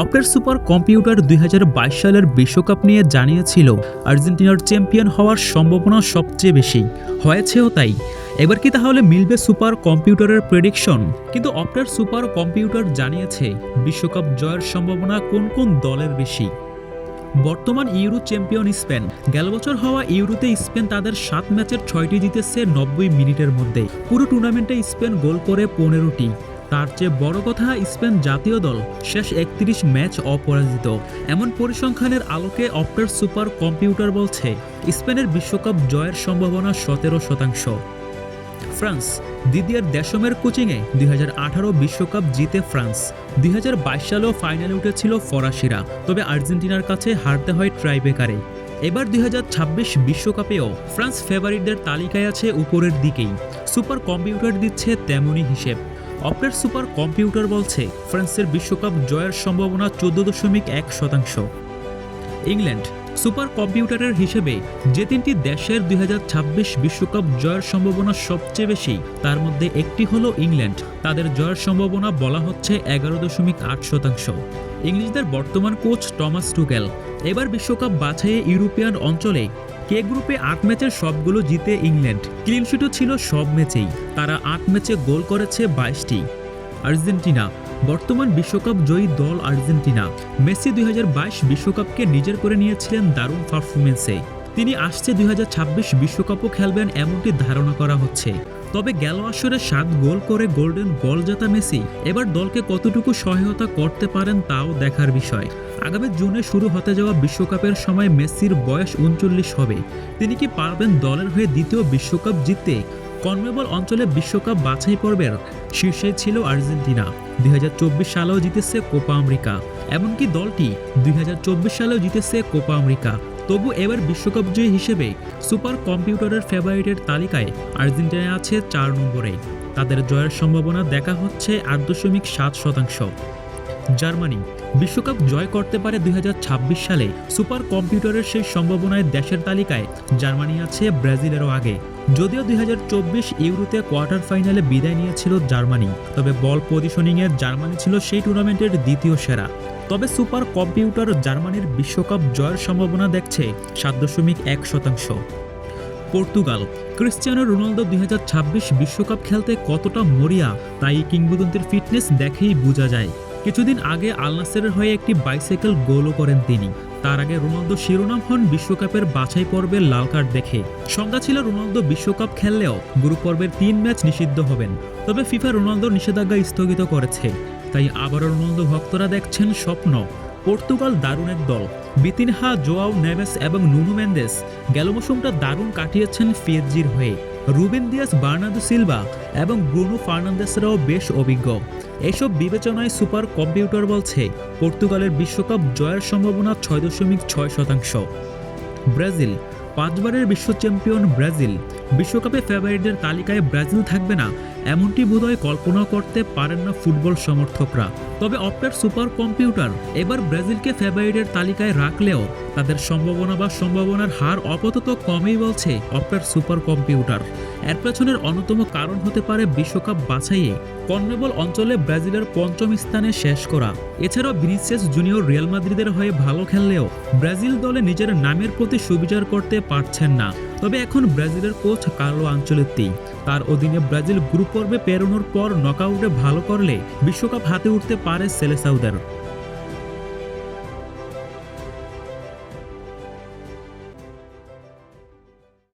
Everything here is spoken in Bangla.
অপটার সুপার কম্পিউটার ২০২২ সালের বিশ্বকাপ নিয়ে জানিয়েছিল আর্জেন্টিনার চ্যাম্পিয়ন হওয়ার সম্ভাবনা সবচেয়ে বেশি, হয়েছেও তাই। এবার কি তাহলে মিলবে সুপার কম্পিউটারের প্রেডিকশন? কিন্তু অপটার সুপার কম্পিউটার জানিয়েছে বিশ্বকাপ জয়ের সম্ভাবনা কোন কোন দলের বেশি। বর্তমান ইউরো চ্যাম্পিয়ন স্পেন। গেল বছর হওয়া ইউরোতে স্পেন তাদের ৭ ম্যাচের ৬টি জিতেছে ৯০ মিনিটের মধ্যে। পুরো টুর্নামেন্টে স্পেন গোল করে ১৫টি। তার চেয়ে বড় কথা, স্পেন জাতীয় দল শেষ ৩১ ম্যাচ অপরাজিত। এমন পরিসংখ্যানের আলোকে অপটার সুপার কম্পিউটার বলছে স্পেনের বিশ্বকাপ জয়ের সম্ভাবনা ১৭%। ফ্রান্স। দিদিয়ার দেশমের কোচিংয়ে ২০১৮ বিশ্বকাপ জিতে ফ্রান্স। ২০২২ সালেও ফাইনালে উঠেছিল ফরাসিরা, তবে আর্জেন্টিনার কাছে হারতে হয় ট্রাইব্রেকারে। এবার ২০২৬ বিশ্বকাপেও ফ্রান্স ফেভারিটদের তালিকায় আছে উপরের দিকেই। সুপার কম্পিউটার দিচ্ছে তেমনই হিসেব। অপটার সুপার কম্পিউটার বলছে ফ্রান্সের বিশ্বকাপ জয়ের সম্ভাবনা ১৪.১%। ইংল্যান্ড। সুপার কম্পিউটারের হিসেবে যে তিনটি দেশের ২০২৬ বিশ্বকাপ জয়ের সম্ভাবনা সবচেয়ে বেশি, তার মধ্যে একটি হলো ইংল্যান্ড। তাদের জয়ের সম্ভাবনা বলা হচ্ছে ১১.৮%। ইংলিশদের বর্তমান কোচ টমাস টুকেল। এবার বিশ্বকাপ বাছাইয়ে ইউরোপিয়ান অঞ্চলে কে গ্রুপে ৮ ম্যাচের সবগুলো জিতে ইংল্যান্ড। ক্লিনশিটও ছিল সব ম্যাচেই। তারা ৮ ম্যাচে গোল করেছে ২২টি। আর্জেন্টিনা। বর্তমান বিশ্বকাপ জয়ী দল আর্জেন্টিনা। মেসি ২০২২ বিশ্বকাপকে নিজের করে নিয়েছিলেন দারুণ পারফরমেন্সে। তিনি আসছে ২০২৬ বিশ্বকাপও খেলবেন এমনটি ধারণা করা হচ্ছে। তবে গেল আসরে ৭ গোল করে গোল্ডেন বল জেতা মেসি এবার দলকে কতটুকু সহায়তা করতে পারেন তাও দেখার বিষয়। আগামী জুনে শুরু হতে যাওয়া বিশ্বকাপের সময় মেসির বয়স ৩৯ হবে। তিনি কি পারবেন দলের হয়ে দ্বিতীয় বিশ্বকাপ জিততে? কনমেবল অঞ্চলে বিশ্বকাপ বাছাই পর্বের শীর্ষে ছিল আর্জেন্টিনা। ২০২৪ সালেও জিতেছে কোপা আমেরিকা। এমনকি দলটি ২০২৪ সালেও জিতেছে কোপা আমেরিকা। তবু এবার বিশ্বকাপ জয়ী হিসেবে সুপার কম্পিউটারের ফেভারিটের তালিকায় আর্জেন্টিনা আছে ৪ নম্বরে। তাদের জয়ের সম্ভাবনা দেখা হচ্ছে ৮.৭%। জার্মানি। বিশ্বকাপ জয় করতে পারে ২০২৬ সালে। সুপার কম্পিউটারের সেই সম্ভাবনায় দেশের তালিকায় জার্মানি আছে ব্রাজিলেরও আগে। যদিও ২০২৪ ইউরোতে কোয়ার্টার ফাইনালে বিদায় নিয়েছিল জার্মানি, তবে বল পজিশনিংয়ে জার্মানি ছিল সেই টুর্নামেন্টের দ্বিতীয় সেরা। তবে সুপার কম্পিউটার জার্মানির বিশ্বকাপ জয়ের সম্ভাবনা দেখছে ৭.১%। পর্তুগাল। ক্রিস্টিয়ানো রোনালদো ২০২৬ বিশ্বকাপ খেলতে কতটা মরিয়া তাই কিংবদন্তির ফিটনেস দেখেই বোঝা যায়। কিছুদিন আগে আল নাসেরের হয়ে একটি বাইসাইকেল গোলও করেন তিনি। তার আগে রোনালদো শিরোনাম হন বিশ্বকাপের বাছাই পর্বের লাল কার্ড দেখে। সংখ্যা ছিল রোনালদো বিশ্বকাপ খেললেও গ্রুপ পর্বের ৩ ম্যাচ নিষিদ্ধ হবেন। তবে ফিফা রোনালদোর নিষেধাজ্ঞা স্থগিত করেছে। তাই আবারও রোনালদো ভক্তরা দেখছেন স্বপ্ন। পর্তুগাল দারুণ এক দল। বিতিনহা, জোয়াও নেভেস এবং নুনো মেন্দেস গেল মৌসুমটা দারুণ কাটিয়েছেন পিএসজির হয়ে। রুবেন দিয়াস, বার্নার্দো সিলভা এবং ব্রুনো ফার্নান্দেসরাও বেশ অভিজ্ঞ। এসব বিবেচনায় সুপার কম্পিউটার বলছে পর্তুগালের বিশ্বকাপ জয়ের সম্ভাবনা ৬.৬%। ব্রাজিল। ৫ বারের বিশ্ব চ্যাম্পিয়ন ব্রাজিল। বিশ্বকাপে ফেভারিটদের তালিকায় ব্রাজিল থাকবে না এমনটি বোধহয় কল্পনা করতে পারেন না ফুটবল সমর্থকরা। তবে অপটার সুপার কম্পিউটার এবার ব্রাজিলকে ফেভারিটের তালিকায় রাখলেও তাদের সম্ভাবনার হার আপাতত কমেই বলছে অপটার সুপার কম্পিউটার। এর পেছনের অন্যতম কারণ হতে পারে বিশ্বকাপ বাছাইয়ে কনমেবল অঞ্চলে ব্রাজিলের ৫ম স্থানে শেষ করা। এছাড়াও ভিনিসিয়াস জুনিয়র রিয়াল মাদ্রিদের হয়ে ভালো খেললেও ব্রাজিল দলে নিজের নামের প্রতি সুবিচার করতে পারছেন না। তবে এখন ব্রাজিলের কোচ কার্লো আনচেলত্তি। তার অধীনে ব্রাজিল গ্রুপ পর্বে পেরোনোর পর নকআউটে ভালো করলে বিশ্বকাপ হাতে উঠতে পারে সেলেসাউদের।